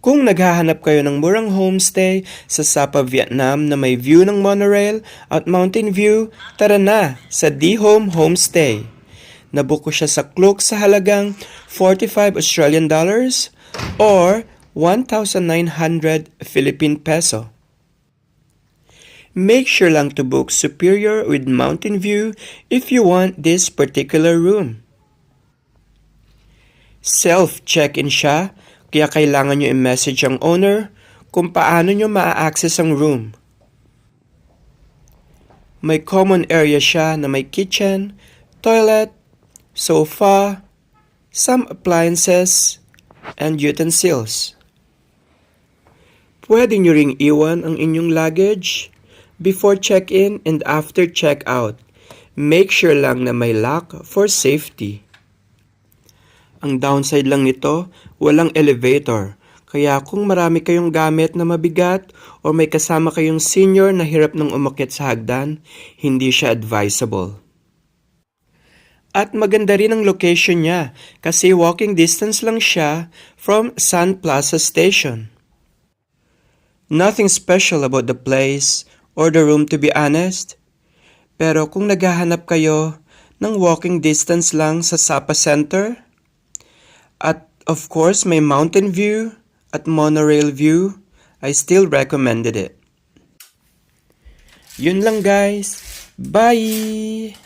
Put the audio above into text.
Kung naghahanap kayo ng murang homestay sa Sapa, Vietnam na may view ng monorail at mountain view, tara na sa D-Home Homestay. Nabook ko siya sa Klook sa halagang 45 Australian dollars or 1,900 Philippine peso. Make sure lang to book Superior with mountain view if you want this particular room. Self-check-in siya, kaya kailangan nyo i-message ang owner kung paano nyo ma-access ang room. May common area siya na may kitchen, toilet, sofa, some appliances, and utensils. Pwede nyo ring iwan ang inyong luggage before check-in and after check-out. Make sure lang na may lock for safety. Ang downside lang nito, walang elevator. Kaya kung marami kayong gamit na mabigat o may kasama kayong senior na hirap ng umakyat sa hagdan, hindi siya advisable. At maganda rin ang location niya kasi walking distance lang siya from Sun Plaza Station. Nothing special about the place or the room to be honest. Pero kung naghahanap kayo ng walking distance lang sa Sapa Center, at of course may mountain view at monorail view, I still recommended it. Yun lang guys. Bye!